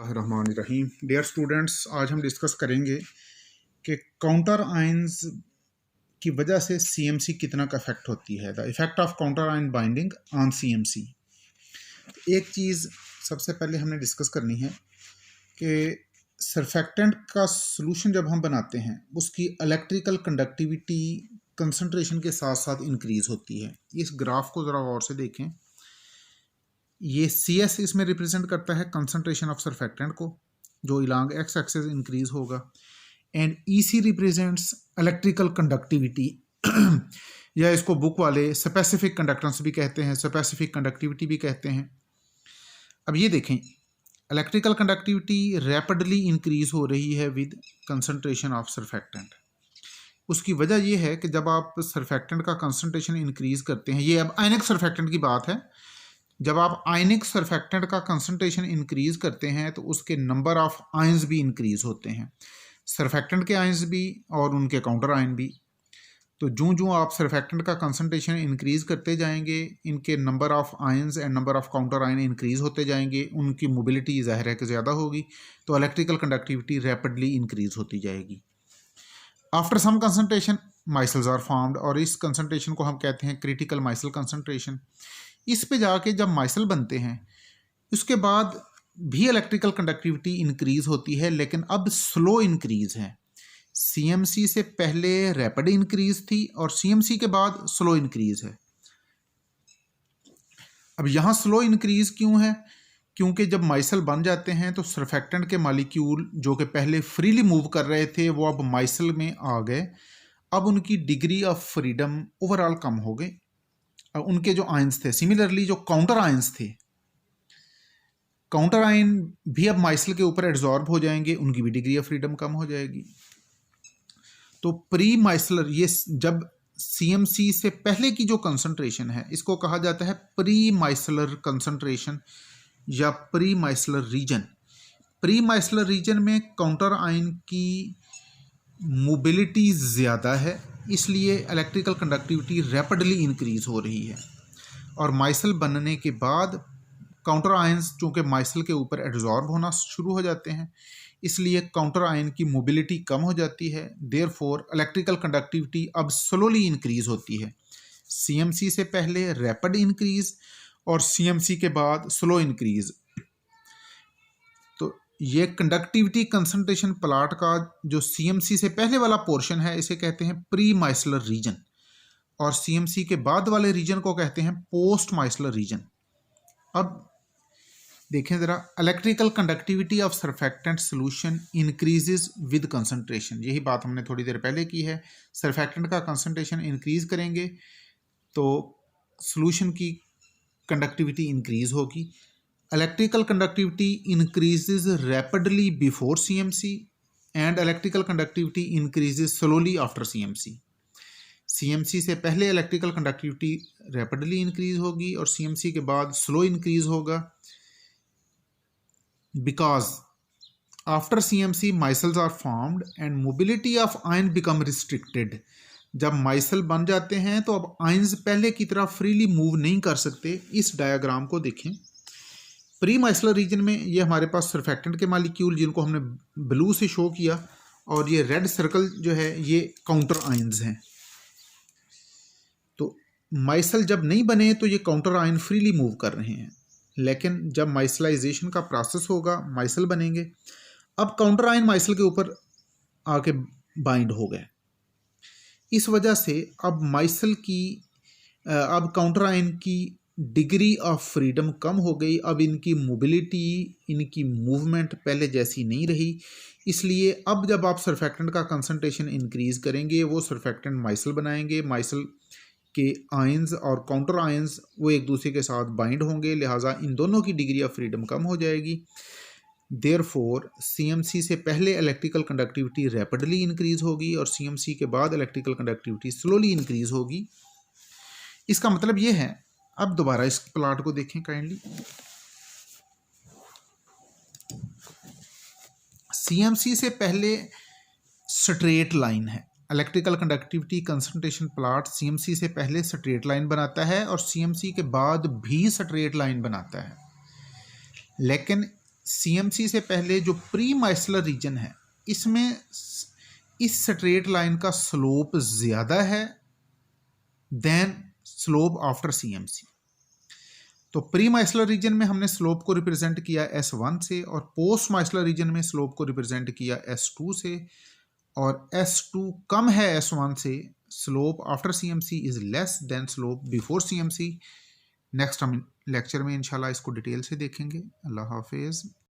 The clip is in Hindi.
रहमानिर्रहीम। डियर स्टूडेंट्स, आज हम डिस्कस करेंगे कि काउंटर आयंस की वजह से सीएमसी कितना का इफेक्ट होती है। The effect of counter ion binding on CMC. एक चीज़ सबसे पहले हमने डिस्कस करनी है कि सरफेक्टेंट का सोल्यूशन जब हम बनाते हैं उसकी इलेक्ट्रिकल कंडक्टिविटी कंसंट्रेशन के साथ साथ इंक्रीज होती है। इस ग्राफ को ज़रा गौर से देखें। ये CS इसमें रिप्रेजेंट करता है कंसंट्रेशन ऑफ सरफेक्टेंट को, जो इलांग एक्स एक्सिस इंक्रीज होगा, and EC represents electrical conductivity या इसको बुक वाले स्पेसिफिक कंडक्टेंस भी कहते हैं, स्पेसिफिक कंडक्टिविटी भी कहते हैं। अब ये देखें, इलेक्ट्रिकल कंडक्टिविटी रैपिडली इंक्रीज हो रही है विद कंसंट्रेशन ऑफ सरफेक्टेंट। उसकी वजह यह है कि जब आप सरफेक्टेंट का कंसंट्रेशन इंक्रीज करते हैं, ये अब आयनिक सरफेक्टेंट की बात है, जब आप आयनिक सरफेक्टेंट का कंसंट्रेशन इंक्रीज करते हैं तो उसके नंबर ऑफ आयंस भी इंक्रीज होते हैं, सरफेक्टेंट के आयंस भी और उनके काउंटर आयन भी। तो जो आप सरफेक्टेंट का कंसंट्रेशन इंक्रीज करते जाएंगे, इनके number of ions and number of counter ion increase होते जाएंगे, उनकी मोबिलिटी ज़ाहिर है कि ज़्यादा होगी, तो इलेक्ट्रिकल कंडक्टिविटी रैपिडली इंक्रीज होती जाएगी। After some concentration micelles are formed, और इस कंसंट्रेशन को हम कहते हैं क्रिटिकल माइसल कंसंट्रेशन। इस पे जाके जब माइसल बनते हैं उसके बाद भी इलेक्ट्रिकल कंडक्टिविटी इंक्रीज होती है, लेकिन अब स्लो इंक्रीज है। सीएमसी से पहले रैपिड इंक्रीज थी और सीएमसी के बाद स्लो इंक्रीज है। अब यहाँ स्लो इंक्रीज क्यों है? क्योंकि जब माइसल बन जाते हैं तो सरफेक्टेंट के मॉलिक्यूल जो कि पहले फ्रीली मूव कर रहे थे वो अब माइसल में आ गए। अब उनकी डिग्री ऑफ फ्रीडम ओवरऑल कम हो गई। उनके जो आयंस थे, सिमिलरली जो काउंटर आयंस थे, काउंटर आयन भी अब माइसल के ऊपर एड्जॉर्ब हो जाएंगे, उनकी भी डिग्री ऑफ फ्रीडम कम हो जाएगी। तो प्री माइसलर, ये जब सीएमसी से पहले की जो कंसंट्रेशन है इसको कहा जाता है प्री माइसलर कंसंट्रेशन या pre micellar region. Pre micellar region में काउंटर आयन की मोबिलिटी ज़्यादा है, इसलिए इलेक्ट्रिकल कंडक्टिविटी रैपिडली इंक्रीज हो रही है। और माइसल बनने के बाद काउंटर आयंस चूँकि माइसल के ऊपर एड्जॉर्ब होना शुरू हो जाते हैं, इसलिए काउंटर आयन की मोबिलिटी कम हो जाती है। देयरफॉर इलेक्ट्रिकल कंडक्टिविटी अब स्लोली इंक्रीज होती है। सीएमसी से पहले रैपिड इंक्रीज और सीएमसी के बाद स्लो इंक्रीज। तो ये कंडक्टिविटी कंसंट्रेशन प्लॉट का जो सीएमसी से पहले वाला पोर्शन है इसे कहते हैं प्री माइसलर रीजन, और सीएमसी के बाद वाले रीजन को कहते हैं पोस्ट माइसलर रीजन। अब देखें ज़रा, electrical conductivity of surfactant solution increases with concentration. यही बात हमने थोड़ी देर पहले की है। सरफेक्टेंट का कंसंट्रेशन इंक्रीज करेंगे तो सोल्यूशन की कंडक्टिविटी इंक्रीज होगी। Electrical conductivity increases rapidly before CMC and electrical conductivity increases slowly after CMC. CMC से पहले इलेक्ट्रिकल कंडक्टिविटी रैपिडली इंक्रीज होगी और सीएमसी के बाद स्लो इंक्रीज होगा, because after CMC micelles are formed and mobility of ion become restricted. जब माइसल बन जाते हैं तो अब आयंस पहले की तरह फ्रीली मूव नहीं कर सकते। इस डायग्राम को देखें। प्री माइसलर रीजन में ये हमारे पास सरफेक्टेंट के मॉलिक्यूल जिनको हमने ब्लू से शो किया, और ये रेड सर्कल जो है ये काउंटर आयंस हैं। तो माइसल जब नहीं बने तो ये काउंटर आयन फ्रीली मूव कर रहे हैं, लेकिन जब माइसलाइजेशन का प्रोसेस होगा माइसल बनेंगे। अब काउंटर आयन माइसल के ऊपर आके बाइंड हो गए। इस वजह से अब माइसल की अब काउंटर आयन की डिग्री ऑफ फ्रीडम कम हो गई। अब इनकी मोबिलिटी, इनकी मूवमेंट पहले जैसी नहीं रही। इसलिए अब जब आप सरफेक्टेंट का कंसंट्रेशन इंक्रीज करेंगे वो सरफेक्टेंट माइसल बनाएंगे। माइसल के आयंस और काउंटर आयंस वो एक दूसरे के साथ बाइंड होंगे, लिहाजा इन दोनों की डिग्री ऑफ फ्रीडम कम हो जाएगी। देयरफॉर सीएमसी से पहले इलेक्ट्रिकल कंडक्टिविटी रैपिडली इंक्रीज होगी और सीएमसी के बाद इलेक्ट्रिकल कंडक्टिविटी स्लोली इंक्रीज होगी। इसका मतलब ये है, अब दोबारा इस प्लॉट को देखें काइंडली। सीएमसी से पहले स्ट्रेट लाइन है, electrical conductivity concentration plot CMC से पहले स्ट्रेट लाइन बनाता है और सीएमसी के बाद भी स्ट्रेट लाइन बनाता है। लेकिन CMC से पहले जो प्री माइसलर रीजन है, इसमें इस स्ट्रेट लाइन का स्लोप ज़्यादा है देन स्लोप आफ्टर CMC। तो प्री माइसलर रीजन में हमने स्लोप को रिप्रेजेंट किया S1 से, और पोस्ट माइसलर रीजन में स्लोप को रिप्रेजेंट किया S2 से, और S2 कम है S1 से, slope after CMC is less than slope before CMC। Next हम लेक्चर में इंशाल्लाह इसको डिटेल से देखेंगे। अल्लाह हाफिज़।